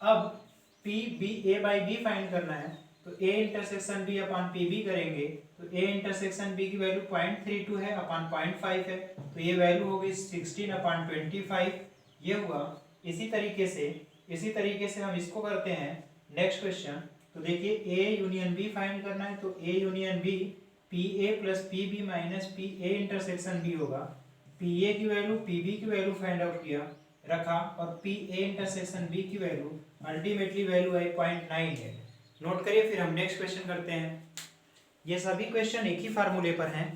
Speaker 1: अब A बाई B फाइंड करना है, तो A intersection B upon PB करेंगे, तो A इंटरसेक्शन B की वैल्यू 0.32 है अपॉन 0.5 है, तो ये वैल्यू होगी 16/25, ये हुआ। इसी तरीके से हम इसको करते हैं, नेक्स्ट क्वेश्चन, तो देखिए ए यूनियन बी फाइंड करना है, तो A union B P A plus P B minus P A intersection B होगा। पी ए की वैल्यू पी बी की वैल्यू फाइंड आउट किया रखा और पी ए इंटरसेक्शन बी की वैल्यू अल्टीमेटली वैल्यू है 0.98। नोट करिए, फिर हम नेक्स्ट क्वेश्चन करते हैं। ये सभी क्वेश्चन एक ही फार्मूले पर हैं।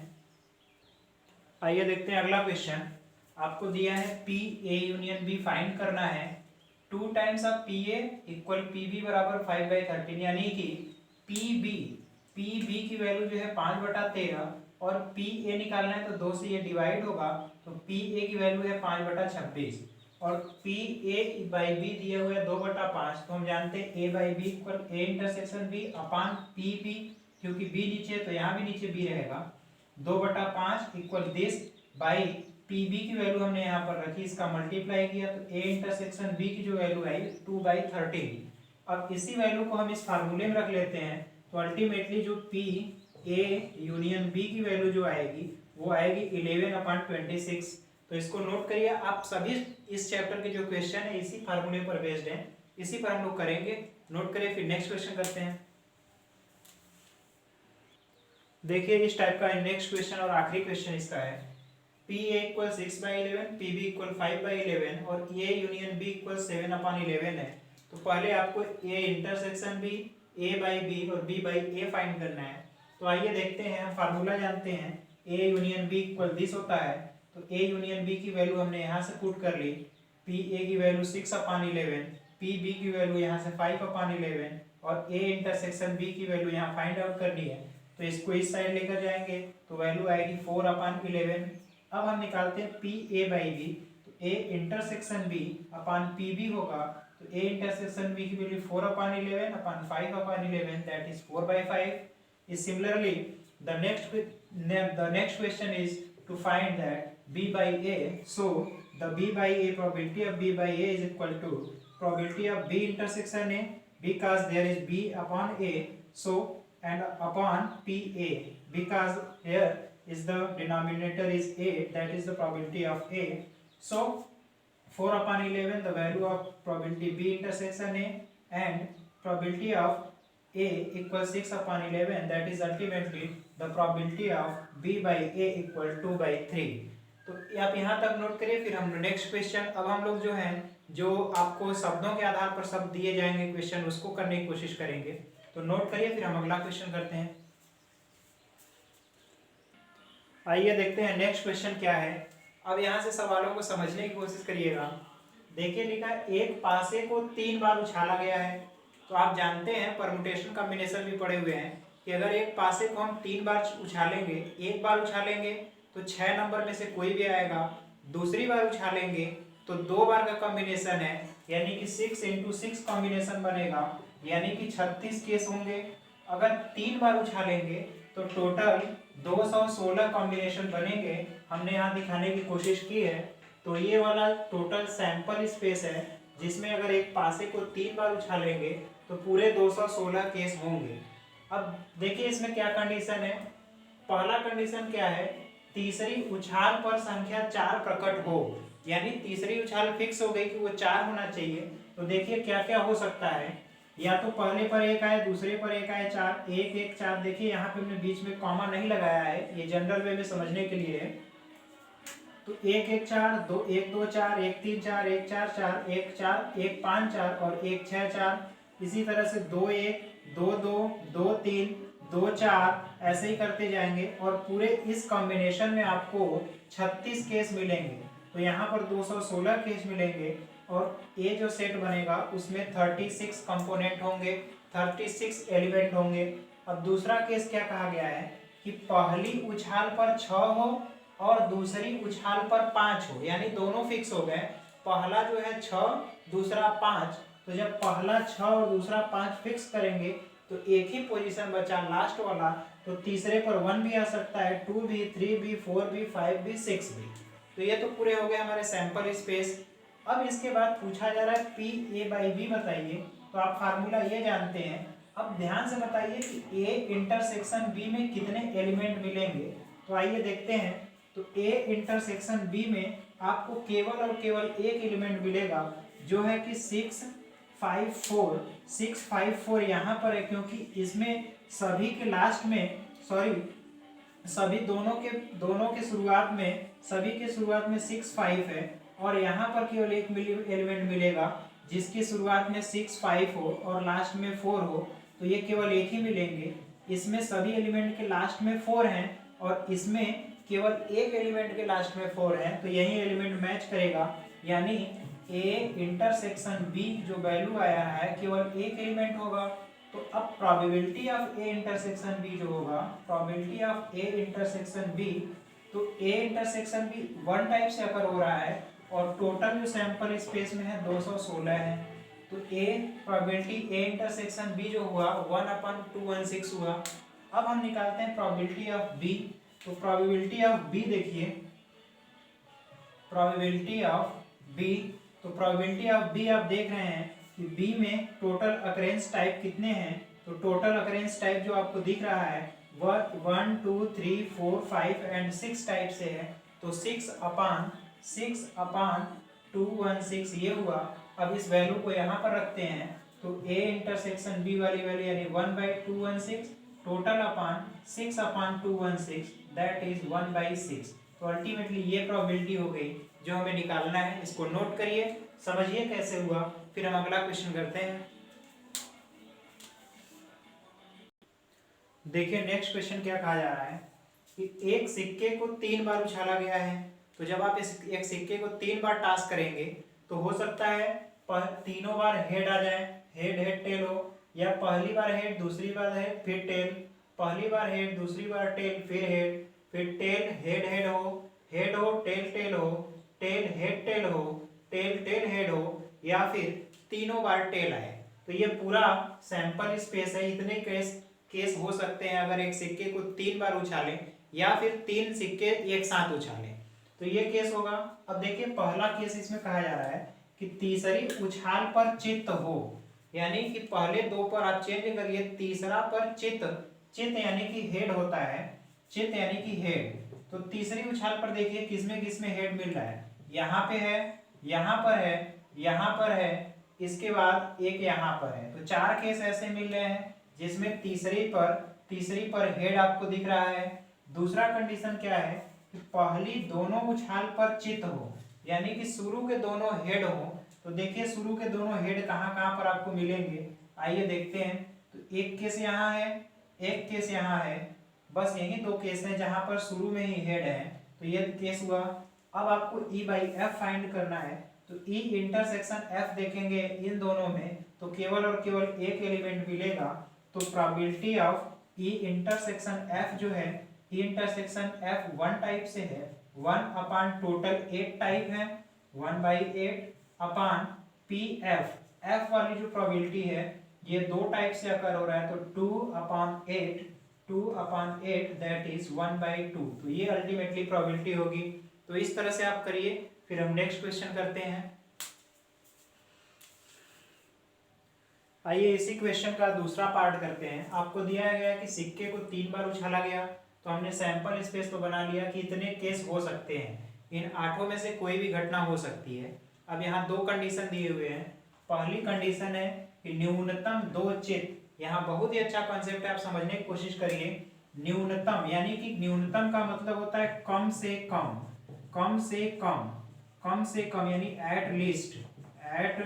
Speaker 1: आइए देखते हैं अगला क्वेश्चन। आपको दिया है P A union B find करना है। 2 times of P A equal P B बराबर 5/13, यानी कि पी बी की वैल्यू जो है 5/13 और पी ए निकालना है तो 2 से ये डिवाइड होगा, तो पी ए की वैल्यू है 5/26 और पी ए बाई बी दिए हुए 2/5। तो हम जानते हैं A by B equal A intersection B upon P B, क्योंकि बी नीचे है तो यहाँ भी नीचे बी रहेगा। 2/5 equal this by P B की वैल्यू हमने यहाँ पर रखी, इसका मल्टीप्लाई किया तो ए इंटरसेक्शन बी की जो वैल्यू आई 2/13। अब इसी वैल्यू को हम इस फार्मूले में रख लेते हैं, तो अल्टीमेटली जो पी ए यूनियन बी की वैल्यू जो आएगी वो आएगी 11/26। तो इसको नोट करिए। आप सभी इस चैप्टर के जो क्वेश्चन है इसी फार्मूले पर बेस्ड हैं, इसी पर हम लोग करेंगे। नोट करिए, फिर नेक्स्ट क्वेश्चन करते हैं। देखिए इस टाइप का नेक्स्ट क्वेश्चन और आखिरी क्वेश्चन इसका है। P A equal 6/11, P B equal 5/11 और ए यूनियन बी इक्वल 7/11 है। तो पहले आपको A intersection B, A by B और बी बाई ए फाइंड करना है। तो आइए देखते हैं, हम फार्मूला जानते हैं A union B equal this होता है। तो ए यूनियन बी की वैल्यू हमने यहाँ से पुट कर ली, पी ए की वैल्यू 6/11, पी बी की वैल्यू यहाँ से 5/11 और ए इंटरसेक्शन बी की वैल्यू यहाँ फाइंड आउट करनी है। तो इसको इस साइड लेकर जाएंगे तो वैल्यू आएगी 4/11। अब हम निकालते हैं पी ए बाई बी, तो A intersection B upon P B होगा, तो ए इंटरसेक्शन बी की value 4/11 upon 5/11, that is 4/5। Similarly, the next question is to find that b by a. So the b by a probability of b by a is equal to probability of b intersection a, because there is b upon a, so and upon p a, because here is the denominator is a, that is the probability of a. So 4/11 the value of probability b intersection a, and probability of a equals 6/11, that is ultimately the probability of b by a equal 2/3। तो आप यहाँ तक नोट करिए, फिर हम नेक्स्ट क्वेश्चन। अब हम लोग जो है जो आपको शब्दों के आधार पर शब्द दिए जाएंगे क्वेश्चन, उसको करने की कोशिश करेंगे। तो नोट करिए, फिर हम अगला क्वेश्चन करते हैं। आइए देखते हैं नेक्स्ट क्वेश्चन क्या है। अब यहाँ से सवालों को समझने की कोशिश करिएगा। देखिए लिखा है एक पासे को 3 बार उछाला गया है। तो आप जानते हैं परमुटेशन कॉम्बिनेशन भी पढ़े हुए हैं कि अगर एक पासे को हम 3 बार उछालेंगे, एक बार उछालेंगे तो 6 नंबर में से कोई भी आएगा, दूसरी बार उछालेंगे तो 2 बार का कॉम्बिनेशन है, यानी कि 6 × 6 कॉम्बिनेशन बनेगा, यानी कि 36 केस होंगे। अगर 3 बार उछालेंगे तो टोटल 216 कॉम्बिनेशन बनेंगे। हमने यहाँ दिखाने की कोशिश की है। तो ये वाला टोटल सैंपल स्पेस है, जिसमें अगर एक पासे को 3 बार उछालेंगे तो पूरे 216 केस होंगे। अब देखिए इसमें क्या कंडीशन है। पहला कंडीशन क्या है, तीसरी उछाल पर संख्या 4 प्रकट हो, यानी तीसरी उछाल फिक्स हो गई कि वो 4 होना चाहिए। तो देखिए क्या क्या हो सकता है, या तो पहले पर 1 आए, दूसरे पर 1 आए, 4 1 1 4। देखिए यहाँ पे हमने बीच में कॉमा नहीं लगाया है, ये जनरल वे में समझने के लिए है। तो 1 1 4 2 1 2 4 1 3 4 1 4 4 1 4 1 5 4 और 1 6 4। इसी तरह से 2 1 2 2 2 3 2 4 ऐसे ही करते जाएंगे और पूरे इस कॉम्बिनेशन में आपको 36 केस मिलेंगे। तो यहाँ पर 216 केस मिलेंगे और ये जो सेट बनेगा उसमें 36 कंपोनेंट होंगे, 36 एलिमेंट होंगे। अब दूसरा केस क्या कहा गया है कि पहली उछाल पर 6 हो और दूसरी उछाल पर 5 हो, यानी दोनों फिक्स हो गए। पहला जो है 6, दूसरा 5। तो जब पहला 6 और दूसरा 5 फिक्स करेंगे तो एक ही पोजीशन बचा लास्ट वाला, तो तीसरे पर 1 भी आ सकता है, 2 भी, 3 भी, 4 भी, 5 भी, 6 भी। तो ये तो पूरे हो गए हमारे सैंपल स्पेस। अब इसके बाद पूछा जा रहा है पी ए बाई बी बताइए। तो आप फार्मूला ये जानते हैं। अब ध्यान से बताइए कि ए इंटरसेक्शन बी में कितने एलिमेंट मिलेंगे। तो आइए देखते हैं। तो ए इंटरसेक्शन बी में आपको केवल और केवल एक एलिमेंट मिलेगा, जो है कि 6 654 यहाँ पर है, क्योंकि इसमें सभी के लास्ट में, सॉरी सभी दोनों के शुरुआत में, सभी के शुरुआत में 65 है, और यहाँ पर केवल एक एलिमेंट मिलेगा जिसकी शुरुआत में 65 हो और लास्ट में 4 हो, तो ये केवल एक ही मिलेंगे। इसमें सभी एलिमेंट के लास्ट में 4 हैं और इसमें केवल एक एलिमेंट के लास्ट में 4 हैं, तो यही एलिमेंट मैच करेगा, यानी ए इंटरसेक्शन बी जो वैल्यू आया है केवल एक एलिमेंट होगा। तो अब probability of A intersection B जो होगा, probability of A intersection B, तो ए इंटरसेक्शन बी 1 टाइप से अकर हो रहा है और टोटल जो सैंपल स्पेस में है 216 है, तो ए प्रोबेबिलिटी ए इंटरसेक्शन बी जो हुआ 1/216 हुआ। अब हम निकालते हैं प्रोबेबिलिटी ऑफ बी। तो प्रोबेबिलिटी ऑफ बी देखिए, प्रोबेबिलिटी ऑफ बी, तो प्रोबेबिलिटी ऑफ बी आप देख रहे हैं कि बी में टोटल अकरेंस टाइप कितने हैं, तो टोटल अकरेंस टाइप जो आपको दिख रहा है वह 1 2 3 4 5 एंड 6 टाइप से है, तो 6/216 ये हुआ। अब इस वैल्यू को यहाँ पर रखते हैं, तो ए इंटरसेक्शन बी वाली वैल्यू यानी 1/216 टोटल अपान 6/216 दैट इज 1/6। तो अल्टीमेटली ये प्रोबेबिलिटी हो गई जो हमें निकालना है। इसको नोट करिए, समझिए कैसे हुआ, फिर हम अगला क्वेश्चन करते हैं। देखिए नेक्स्ट क्वेश्चन क्या कहा जा रहा है कि एक सिक्के को 3 बार उछाला गया है। तो जब आप इस एक सिक्के को 3 बार टास्क करेंगे तो हो सकता है तीनों बार हेड आ जाए, हेड हेड टेल हो, या पहली बार हेड, दूसरी बार हेड, फिर टेल, पहली बार हेड, दूसरी बार टेल, फिर हेड, फिर टेल हेड हेड हो, हेड हो टेल टेल हो, टेल हेड टेल हो, टेल टेल हेड हो, या फिर तीनों बार टेल आए। तो ये पूरा सैंपल स्पेस है, इतने केस हो सकते हैं अगर एक सिक्के को 3 बार उछालें या फिर 3 सिक्के एक साथ उछालें, तो ये केस होगा। अब देखिए पहला केस इसमें कहा जा रहा है कि तीसरी उछाल पर चित्त हो, यानी कि पहले 2 पर आप चेंज करिए, तीसरा पर चित्त, चित्त यानी कि हेड होता है, चित्त यानी कि हेड। तो तीसरी उछाल पर देखिए किसमें किसमें हेड मिल रहा है, यहाँ पे है, यहाँ पर है, यहाँ पर है, इसके बाद एक यहाँ पर है। तो 4 केस ऐसे मिल रहे हैं जिसमें तीसरी पर हेड आपको दिख रहा है। दूसरा कंडीशन क्या है कि पहली दोनों उछाल पर चित्त हो, यानी कि शुरू के दोनों हेड हो। तो देखिए शुरू के दोनों हेड कहाँ कहाँ पर आपको मिलेंगे, आइए देखते हैं। तो एक केस यहाँ है, एक केस यहाँ है, बस यही 2 केस हैं जहां पर शुरू में ही हेड है, तो ये केस हुआ। अब आपको E/F फाइंड करना है, तो E इंटरसेक्शन F देखेंगे इन दोनों में, तो केवल और केवल एक एलिमेंट मिलेगा। तो probability of E intersection F जो है, E इंटरसेक्शन F 1 टाइप से है, 1 अपान टोटल 8 टाइप है, 1/8 अपान PF, F वाली जो प्रोबेबिलिटी है ये 2 टाइप से अकर हो रहा है, तो 2/8 दैट इज 1/2। तो ये अल्टीमेटली प्रोबेबिलिटी होगी। तो इस तरह से आप करिए, फिर हम नेक्स्ट क्वेश्चन करते हैं। आइए इसी क्वेश्चन का दूसरा पार्ट करते हैं। आपको दिया गया कि सिक्के को 3 बार उछाला गया, तो हमने सैंपल स्पेस तो बना लिया कि इतने केस हो सकते हैं, इन 8 में से कोई भी घटना हो सकती है। अब यहाँ 2 कंडीशन दिए हुए हैं। पहली कंडीशन है कि न्यूनतम 2 चित्त, यहाँ बहुत ही अच्छा कॉन्सेप्ट है, आप समझने की कोशिश करिए। न्यूनतम यानी कि न्यूनतम का मतलब होता है कम से कम, कम से कम, कम से कम यानी एट लीस्ट, एट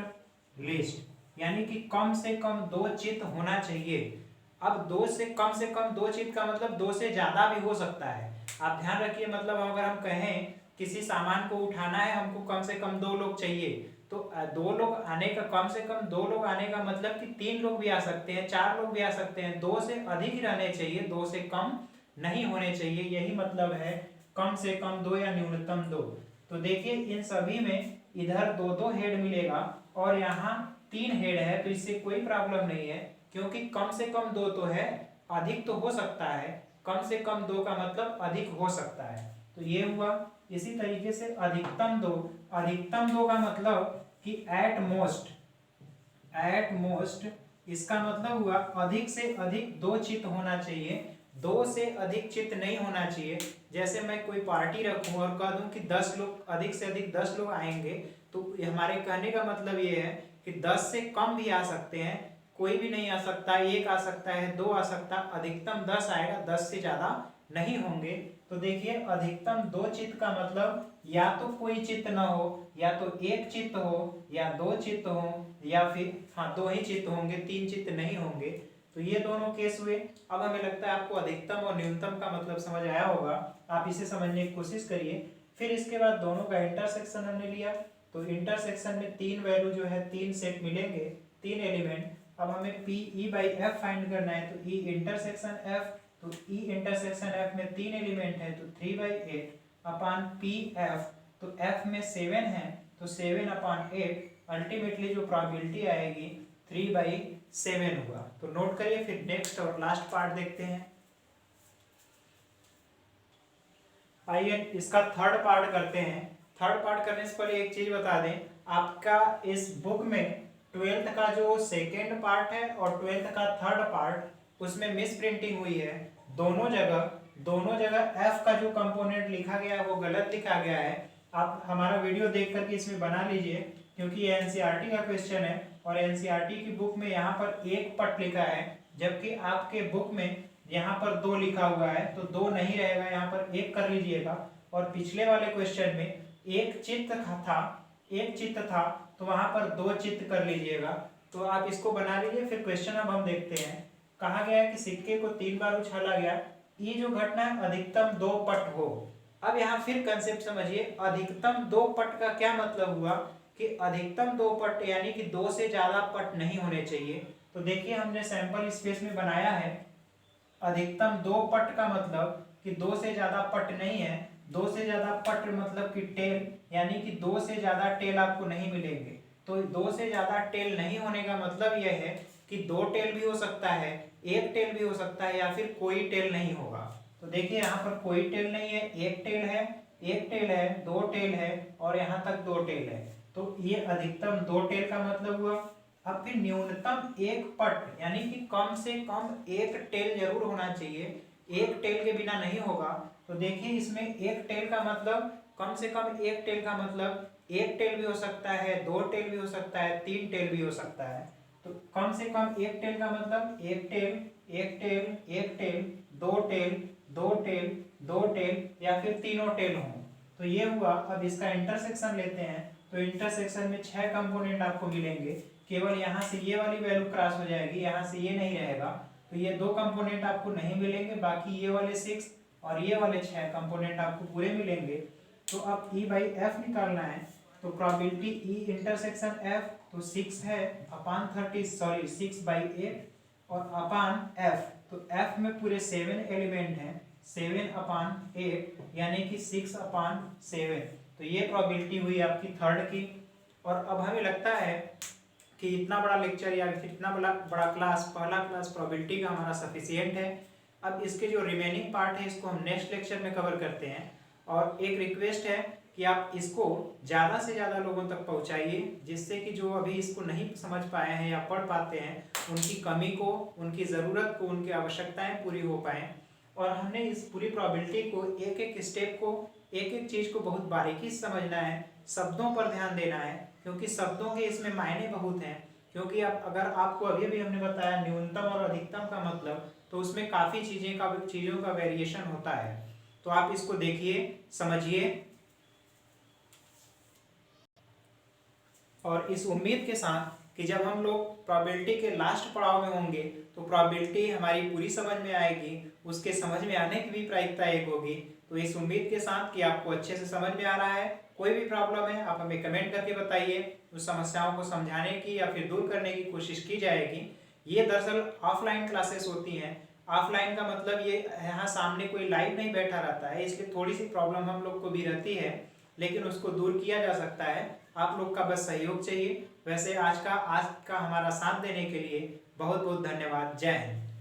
Speaker 1: लीस्ट यानी कि कम से कम 2 चित्त होना चाहिए। अब 2 से कम 2 चित्त का मतलब 2 से ज्यादा भी हो सकता है। आप ध्यान रखिए, मतलब अगर हम कहें किसी सामान को उठाना है, हमको कम से कम 2 लोग चाहिए, तो 2 लोग आने का, कम से कम 2 लोग आने का मतलब कि 3 लोग भी आ सकते हैं, 4 लोग भी आ सकते हैं, 2 से अधिक ही रहने चाहिए, 2 से कम नहीं होने चाहिए, यही मतलब है कम से कम 2 या न्यूनतम 2। तो देखिए इन सभी में इधर 2-2 हेड मिलेगा और यहाँ 3 हेड है, तो इससे कोई प्रॉब्लम नहीं है, क्योंकि कम से कम 2 तो है, अधिक तो हो सकता है, कम से कम 2 का मतलब अधिक हो सकता है, तो ये हुआ। इसी तरीके से अधिकतम 2, अधिकतम 2 का मतलब कि एट मोस्ट, एट मोस्ट इसका मतलब हुआ अधिक से अधिक 2 चित्त होना चाहिए, 2 से अधिक चित्त नहीं होना चाहिए। जैसे मैं कोई पार्टी रखूं और कह दूं कि 10 लोग, अधिक से अधिक 10 लोग आएंगे, तो हमारे कहने का मतलब ये है कि 10 से कम भी आ सकते हैं, कोई भी नहीं आ सकता, एक आ सकता है, दो आ सकता, अधिकतम 10 आएगा, 10 से ज्यादा नहीं होंगे। तो देखिए अधिकतम दो चित्त का मतलब या तो कोई चित्त ना हो, या तो एक चित्त हो, या दो चित्त हो, या फिर हाँ दो ही चित्त होंगे, तीन चित्त नहीं होंगे। तो ये दोनों केस हुए। अब हमें लगता है आपको अधिकतम और न्यूनतम का मतलब समझ आया होगा, आप इसे समझने की कोशिश करिए। फिर इसके बाद दोनों का इंटरसेक्शन हमने लिया, तो इंटरसेक्शन में तीन वैल्यू जो है, तीन सेट मिलेंगे, तीन एलिमेंट। अब हमें P E by F find करना है, तो ई इंटरसेक्शन एफ, तो ई इंटरसेक्शन एफ में तीन एलिमेंट है, तो 3/8 अपान पी एफ, तो एफ में 7 है, तो 7/8, अल्टीमेटली जो प्रोबेबिलिटी आएगी 3/7 हुआ। तो नोट करिए। फिर नेक्स्ट और लास्ट पार्ट देखते हैं। आइए इसका थर्ड पार्ट करते हैं। थर्ड पार्ट करने से पहले एक चीज बता दें, आपका इस बुक में 12th का जो सेकेंड पार्ट है और 12th का थर्ड पार्ट, उसमें मिस प्रिंटिंग हुई है। दोनों जगह एफ का जो कंपोनेंट लिखा गया है वो गलत लिखा गया है। आप हमारा वीडियो देख करके इसमें बना लीजिए, क्योंकि ये एनसीईआरटी का क्वेश्चन है और एनसीईआरटी की बुक में यहाँ पर एक पट लिखा है, जबकि आपके बुक में यहाँ पर दो लिखा हुआ है, तो दो नहीं रहेगा, यहाँ पर एक कर लीजिएगा। और पिछले वाले क्वेश्चन में एक चित्त था, तो वहां पर दो चित्त कर लीजिएगा। तो आप इसको बना लीजिए। फिर क्वेश्चन अब हम देखते हैं। कहा गया है कि सिक्के को 3 बार उछाला गया, ये जो घटना है अधिकतम 2 पट हो। अब यहाँ फिर कंसेप्ट समझिए, अधिकतम 2 पट का क्या मतलब हुआ कि अधिकतम 2 पट यानी कि 2 से ज्यादा पट नहीं होने चाहिए। तो देखिए हमने सैंपल स्पेस में बनाया है, अधिकतम 2 पट का मतलब कि 2 से ज्यादा पट नहीं है। 2 से ज्यादा पट मतलब कि टेल, यानी कि 2 से ज्यादा टेल आपको नहीं मिलेंगे। तो 2 से ज्यादा टेल नहीं होने का मतलब यह है कि 2 टेल भी हो सकता है, एक टेल भी हो सकता है, या फिर कोई टेल नहीं होगा। तो देखिए यहाँ पर कोई टेल नहीं है, एक टेल है, दो टेल है, और यहाँ तक 2 टेल है। तो ये अधिकतम 2 टेल का मतलब हुआ। अब फिर न्यूनतम एक पट, यानी कि कम से कम एक टेल जरूर होना चाहिए, एक टेल के बिना नहीं होगा। तो देखिए इसमें एक टेल का मतलब, कम से कम एक टेल का मतलब एक टेल भी हो सकता है, 2 टेल भी हो सकता है, 3 टेल भी हो सकता है। तो कम से कम एक टेल का मतलब एक टेल, एक टेल, एक टेल, 2 टेल, 2 टेल, 2 टेल, या फिर तीनों टेल हों। तो ये हुआ। अब इसका इंटरसेक्शन लेते हैं, तो इंटरसेक्शन में 6 कंपोनेंट आपको मिलेंगे। केवल यहाँ से ये वाली वैल्यू क्रॉस हो जाएगी, यहाँ से ये नहीं रहेगा, तो ये 2 कंपोनेंट आपको नहीं मिलेंगे, बाकी ये वाले 6 और ये वाले 6 कंपोनेंट आपको पूरे मिलेंगे। तो अब E बाई एफ निकालना है, तो प्रोबेबिलिटी E इंटरसेक्शन F तो 6 है अपान 6/8 और अपान F, तो F में पूरे 7 एलिमेंट हैं, 7/8 यानी कि 6/7। तो ये प्रोबेबिलिटी हुई आपकी थर्ड की। और अब हमें लगता है कि इतना बड़ा लेक्चर या फिर इतना बड़ा क्लास, पहला क्लास प्रोबेबिलिटी का हमारा सफिशिएंट है। अब इसके जो रिमेनिंग पार्ट है इसको हम नेक्स्ट लेक्चर में कवर करते हैं। और एक रिक्वेस्ट है कि आप इसको ज़्यादा से ज़्यादा लोगों तक पहुंचाइए, जिससे कि जो अभी इसको नहीं समझ पाए हैं या पढ़ पाते हैं, उनकी कमी को, उनकी ज़रूरत को, उनकी आवश्यकताएं पूरी हो पाएँ। और हमने इस पूरी प्रोबेबिलिटी को, एक एक स्टेप को, एक एक चीज़ को बहुत बारीकी से समझना है, शब्दों पर ध्यान देना है, क्योंकि शब्दों के इसमें मायने बहुत हैं। क्योंकि आप, अगर आपको अभी अभी हमने बताया न्यूनतम और अधिकतम का मतलब, तो उसमें काफ़ी चीज़ों का वेरिएशन होता है। तो आप इसको देखिए, समझिए, और इस उम्मीद के साथ कि जब हम लोग प्रोबेबिलिटी के लास्ट पड़ाव में होंगे तो प्रोबेबिलिटी हमारी पूरी समझ में आएगी, उसके समझ में आने की भी प्रायिकता एक होगी। तो इस उम्मीद के साथ कि आपको अच्छे से समझ में आ रहा है, कोई भी प्रॉब्लम है आप हमें कमेंट करके बताइए, उस समस्याओं को समझाने की या फिर दूर करने की कोशिश की जाएगी। ये दरअसल ऑफलाइन क्लासेस होती हैं। ऑफलाइन का मतलब ये यहाँ सामने कोई लाइव नहीं बैठा रहता है, इसलिए थोड़ी सी प्रॉब्लम हम लोग को भी रहती है, लेकिन उसको दूर किया जा सकता है। आप लोग का बस सहयोग चाहिए। वैसे आज का हमारा साथ देने के लिए बहुत बहुत धन्यवाद। जय हिंद।